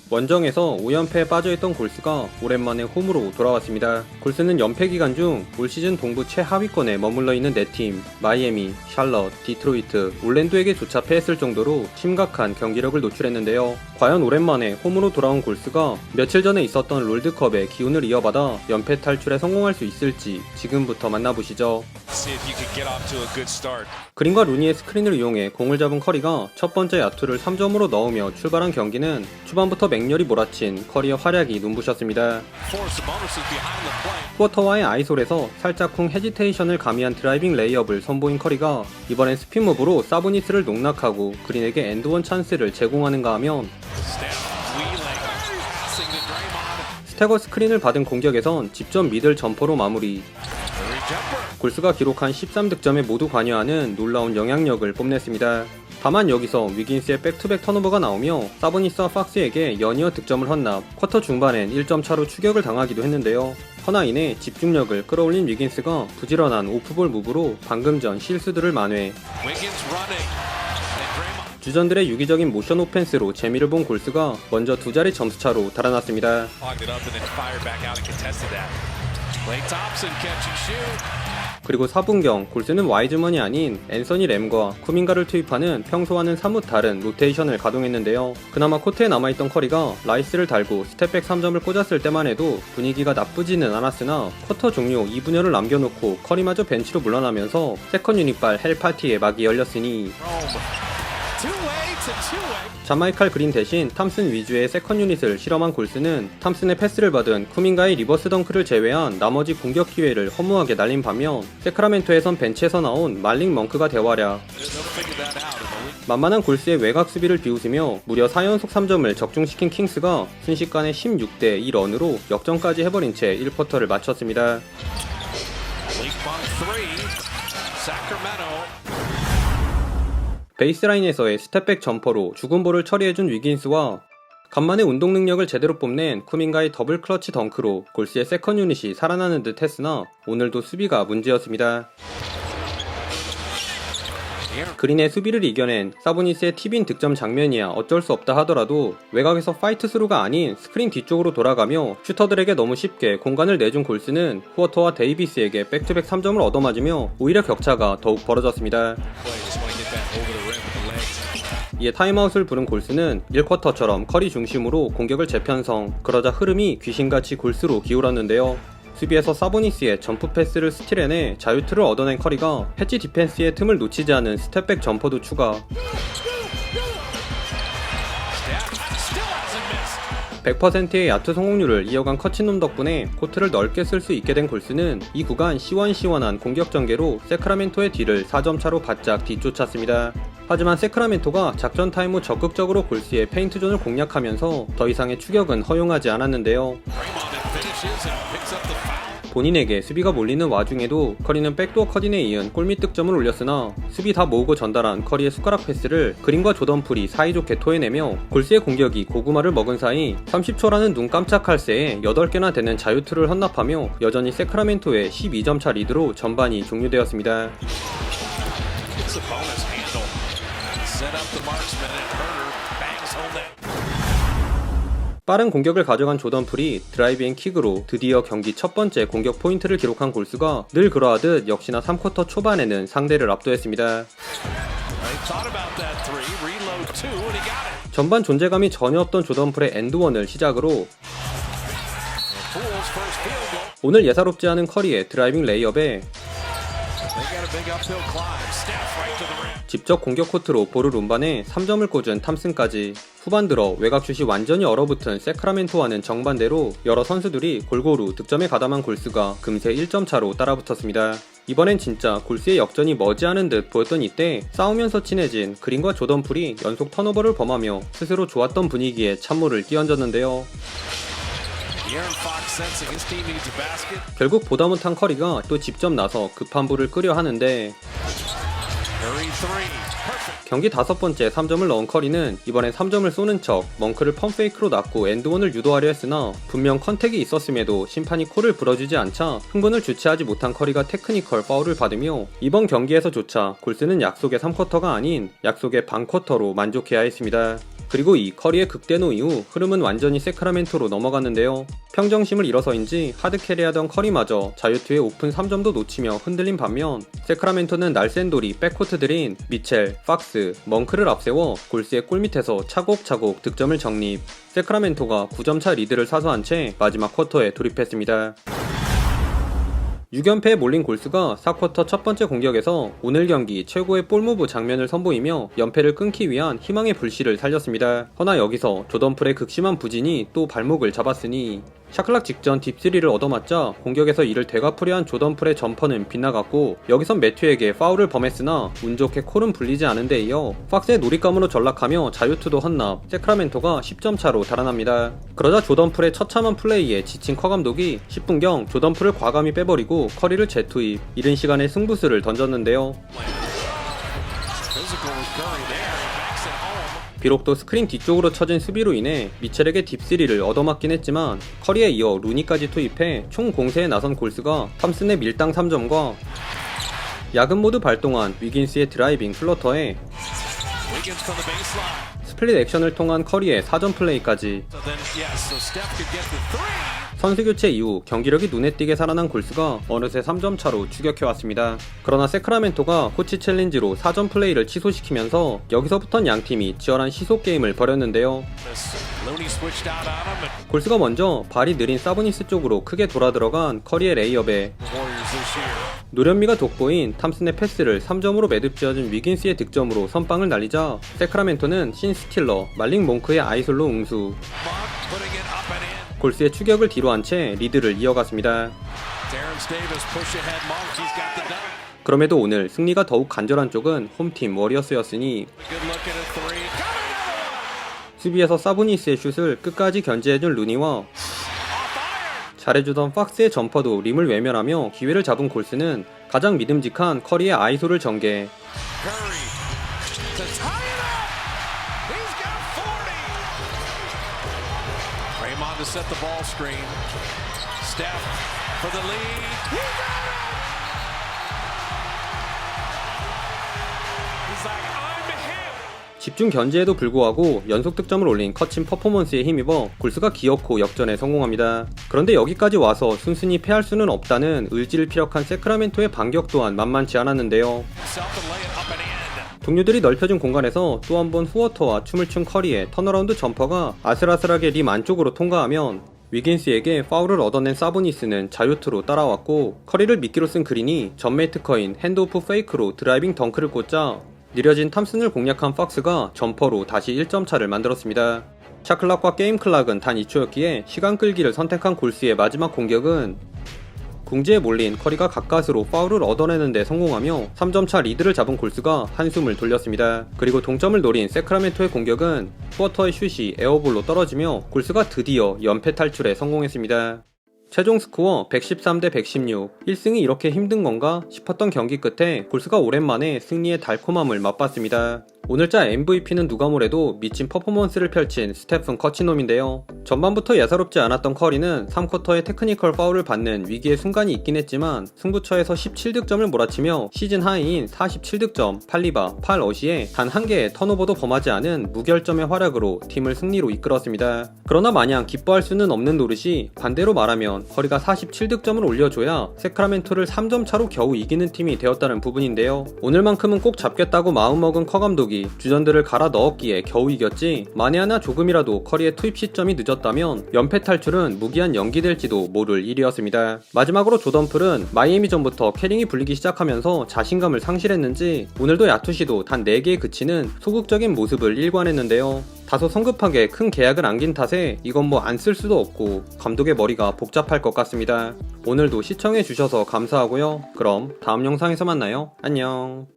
원정에서 5연패에 빠져있던 골스가 오랜만에 홈으로 돌아왔습니다. 골스는 연패 기간 중 올 시즌 동부 최하위권에 머물러 있는 4팀 마이애미, 샬럿, 디트로이트, 올랜도에게조차 패했을 정도로 심각한 경기력을 노출했는데요. 과연 오랜만에 홈으로 돌아온 골스가 며칠 전에 있었던 롤드컵의 기운을 이어받아 연패 탈출에 성공할 수 있을지 지금부터 만나보시죠. 그린과 루니의 스크린을 이용해 공을 잡은 커리가 첫 번째 야투를 3점으로 넣으며 출발한 경기는 초반부터 맹렬히 몰아친 커리의 활약이 눈부셨습니다. 쿼터와의 아이솔에서 살짝쿵 헤지테이션을 가미한 드라이빙 레이업을 선보인 커리가 이번엔 스핀 무브로 사보니스를 농락하고 그린에게 엔드원 찬스를 제공하는가 하면 스태거 스크린을 받은 공격에선 직접 미들 점퍼로 마무리. 골스가 기록한 13득점에 모두 관여하는 놀라운 영향력을 뽐냈습니다. 다만 여기서 위긴스의 백투백 턴오버가 나오며 사보니스와 팍스에게 연이어 득점을 헌납, 쿼터 중반엔 1점 차로 추격을 당하기도 했는데요. 허나 이내 집중력을 끌어올린 위긴스가 부지런한 오프볼 무브로 방금 전 실수들을 만회. 주전들의 유기적인 모션 오펜스로 재미를 본 골스가 먼저 두 자리 점수차로 달아났습니다. 그리고 4분경 골스는 와이즈먼이 아닌 앤서니 램과 쿠민가를 투입하는 평소와는 사뭇 다른 로테이션을 가동했는데요. 그나마 코트에 남아있던 커리가 라이스를 달고 스텝백 3점을 꽂았을 때만 해도 분위기가 나쁘지는 않았으나 쿼터 종료 2분여를 남겨놓고 커리마저 벤치로 물러나면서 세컨 유닛발 헬파티의 막이 열렸으니 자마이칼 그린 대신 탐슨 위주의 세컨 유닛을 실험한 골스는 탐슨의 패스를 받은 쿠민가의 리버스 덩크를 제외한 나머지 공격 기회를 허무하게 날린 반면 세크라멘토에선 벤치에서 나온 말링 멍크가 대활약. 만만한 골스의 외곽 수비를 비웃으며 무려 4연속 3점을 적중시킨 킹스가 순식간에 16대 1런으로 역전까지 해버린 채 1쿼터를 마쳤습니다. 베이스라인에서의 스텝백 점퍼로 죽은 볼을 처리해준 위긴스와 간만에 운동 능력을 제대로 뽐낸 쿠민가의 더블 클러치 덩크로 골스의 세컨 유닛이 살아나는 듯 했으나 오늘도 수비가 문제였습니다. 그린의 수비를 이겨낸 사보니스의 팁인 득점 장면이야 어쩔 수 없다 하더라도 외곽에서 파이트 스루가 아닌 스크린 뒤쪽으로 돌아가며 슈터들에게 너무 쉽게 공간을 내준 골스는 후어터와 데이비스에게 백투백 3점을 얻어맞으며 오히려 격차가 더욱 벌어졌습니다. 이에 타임아웃을 부른 골스는 1쿼터처럼 커리 중심으로 공격을 재편성, 그러자 흐름이 귀신같이 골스로 기울었는데요. 수비에서 사보니스의 점프 패스를 스틸해내 자유투를 얻어낸 커리가 패치 디펜스의 틈을 놓치지 않은 스텝백 점퍼도 추가. 100%의 야투 성공률을 이어간 커친놈 덕분에 코트를 넓게 쓸 수 있게 된 골스는 이 구간 시원시원한 공격 전개로 세크라멘토의 뒤를 4점 차로 바짝 뒤쫓았습니다. 하지만 세크라멘토가 작전 타임 후 적극적으로 골스의 페인트 존을 공략하면서 더 이상의 추격은 허용하지 않았는데요. 본인에게 수비가 몰리는 와중에도 커리는 백도어 컷인에 이은 골밑 득점을 올렸으나 수비 다 모으고 전달한 커리의 숟가락 패스를 그린과 조던풀이 사이좋게 토해내며 골스의 공격이 고구마를 먹은 사이 30초라는 눈 깜짝할 새에 8개나 되는 자유투를 헌납하며 여전히 세크라멘토의 12점 차 리드로 전반이 종료되었습니다. 빠른 공격을 가져간 조던풀이 드라이브 앤 킥으로 드디어 경기 첫 번째 공격 포인트를 기록한 골스가 늘 그러하듯 역시나 3쿼터 초반에는 상대를 압도했습니다. 전반 존재감이 전혀 없던 조던풀의 엔드원을 시작으로 오늘 예사롭지 않은 커리의 드라이빙 레이업에 직접 공격 코트로 볼을 운반해 3점을 꽂은 탐슨까지 후반 들어 외곽슛이 완전히 얼어붙은 세크라멘토와는 정반대로 여러 선수들이 골고루 득점에 가담한 골스가 금세 1점 차로 따라붙었습니다. 이번엔 진짜 골스의 역전이 머지않은 듯 보였던 이때 싸우면서 친해진 그린과 조던풀이 연속 턴오버를 범하며 스스로 좋았던 분위기에 찬물을 끼얹었는데요. 결국 보다 못한 커리가 또 직접 나서 급한 불을 끄려 하는데 경기 5번째 3점을 넣은 커리는 이번엔 3점을 쏘는 척 멍크를 펌페이크로 낚고 엔드원을 유도하려 했으나 분명 컨택이 있었음에도 심판이 콜을 불어주지 않자 흥분을 주체하지 못한 커리가 테크니컬 파울을 받으며 이번 경기에서조차 골스는 약속의 3쿼터가 아닌 약속의 반쿼터로 만족해야 했습니다. 그리고 이 커리의 극대노 이후 흐름은 완전히 세크라멘토로 넘어갔는데요. 평정심을 잃어서인지 하드캐리하던 커리마저 자유투의 오픈 3점도 놓치며 흔들린 반면 세크라멘토는 날쌘돌이 백코트들인 미첼, 팍스, 멍크를 앞세워 골스의 골밑에서 차곡차곡 득점을 정립. 세크라멘토가 9점차 리드를 사수한 채 마지막 쿼터에 돌입했습니다. 6연패에 몰린 골스가 4쿼터 첫 번째 공격에서 오늘 경기 최고의 볼무브 장면을 선보이며 연패를 끊기 위한 희망의 불씨를 살렸습니다. 허나 여기서 조던풀의 극심한 부진이 또 발목을 잡았으니 샤클락 직전 딥3를 얻어맞자 공격에서 이를 되갚으려 한 조던풀의 점퍼는 빗나갔고 여기선 매튜에게 파울을 범했으나 운 좋게 콜은 불리지 않은 데 이어 팍스의 놀잇감으로 전락하며 자유투도 헌납, 세크라멘토가 10점 차로 달아납니다. 그러자 조던풀의 처참한 플레이에 지친 커 감독이 10분경 조던풀을 과감히 빼버리고 커리를 재투입, 이른 시간에 승부수를 던졌는데요. 비록 또 스크린 뒤쪽으로 쳐진 수비로 인해 미첼에게 딥3를 얻어맞긴 했지만 커리에 이어 루니까지 투입해 총 공세에 나선 골스가 탐슨의 밀당 3점과 야근 모드 발동한 위긴스의 드라이빙 플러터에 스플릿 액션을 통한 커리의 4점 플레이까지 선수 교체 이후 경기력이 눈에 띄게 살아난 골스가 어느새 3점 차로 추격해왔습니다. 그러나 세크라멘토가 코치 챌린지로 4점 플레이를 취소시키면서 여기서부턴 양팀이 치열한 시속 게임을 벌였는데요. 골스가 먼저 발이 느린 사보니스 쪽으로 크게 돌아들어간 커리의 레이업에 노련미가 돋보인 탐슨의 패스를 3점으로 매듭지어준 위긴스의 득점으로 선빵을 날리자 세크라멘토는 신스틸러, 말링 몽크의 아이솔로 응수. 골스의 추격을 뒤로 한 채 리드를 이어갔습니다. 그럼에도 오늘 승리가 더욱 간절한 쪽은 홈팀 워리어스였으니 수비에서 사보니스의 슛을 끝까지 견제해준 루니와 잘해주던 팍스의 점퍼도 림을 외면하며 기회를 잡은 골스는 가장 믿음직한 커리의 아이솔을 전개. To set the ball screen. Steph for the lead. He got it! He's like, I'm him. 집중 견제에도 불구하고 연속 득점을 올린 거친 퍼포먼스에 힘입어 골스가 기어코 역전에 성공합니다. 그런데 여기까지 와서 순순히 패할 수는 없다는 의지를 피력한 세크라멘토의 반격 또한 만만치 않았는데요. 동료들이 넓혀준 공간에서 또 한 번 후워터와 춤을 춘 커리의 턴어라운드 점퍼가 아슬아슬하게 림 안쪽으로 통과하면 위긴스에게 파울을 얻어낸 사보니스는 자유투로 따라왔고 커리를 미끼로 쓴 그린이 전매 특허인 핸드오프 페이크로 드라이빙 덩크를 꽂자 느려진 탐슨을 공략한 팍스가 점퍼로 다시 1점 차를 만들었습니다. 샤클락과 게임 클락은 단 2초였기에 시간 끌기를 선택한 골스의 마지막 공격은 궁지에 몰린 커리가 가까스로 파울을 얻어내는데 성공하며 3점차 리드를 잡은 골스가 한숨을 돌렸습니다. 그리고 동점을 노린 세크라멘토의 공격은 쿼터의 슛이 에어볼로 떨어지며 골스가 드디어 연패 탈출에 성공했습니다. 최종 스코어 113대 116, 1승이 이렇게 힘든 건가 싶었던 경기 끝에 골스가 오랜만에 승리의 달콤함을 맛봤습니다. 오늘자 MVP는 누가 뭐래도 미친 퍼포먼스를 펼친 스테픈 커치놈인데요. 전반부터 예사롭지 않았던 커리는 3쿼터에 테크니컬 파울을 받는 위기의 순간이 있긴 했지만 승부처에서 17득점을 몰아치며 시즌 하이인 47득점, 8리바, 8어시에 단 한 개의 턴오버도 범하지 않은 무결점의 활약으로 팀을 승리로 이끌었습니다. 그러나 마냥 기뻐할 수는 없는 노릇이 반대로 말하면 커리가 47득점을 올려줘야 세크라멘토를 3점 차로 겨우 이기는 팀이 되었다는 부분인데요. 오늘만큼은 꼭 잡겠다고 마음먹은 커 감독이 주전들을 갈아 넣었기에 겨우 이겼지 만에 하나 조금이라도 커리의 투입 시점이 늦었다면 연패 탈출은 무기한 연기될지도 모를 일이었습니다. 마지막으로 조던풀은 마이애미전부터 캐링이 불리기 시작하면서 자신감을 상실했는지 오늘도 야투시도 단 4개에 그치는 소극적인 모습을 일관했는데요. 다소 성급하게 큰 계약을 안긴 탓에 이건 뭐 안 쓸 수도 없고 감독의 머리가 복잡할 것 같습니다. 오늘도 시청해주셔서 감사하고요. 그럼 다음 영상에서 만나요. 안녕.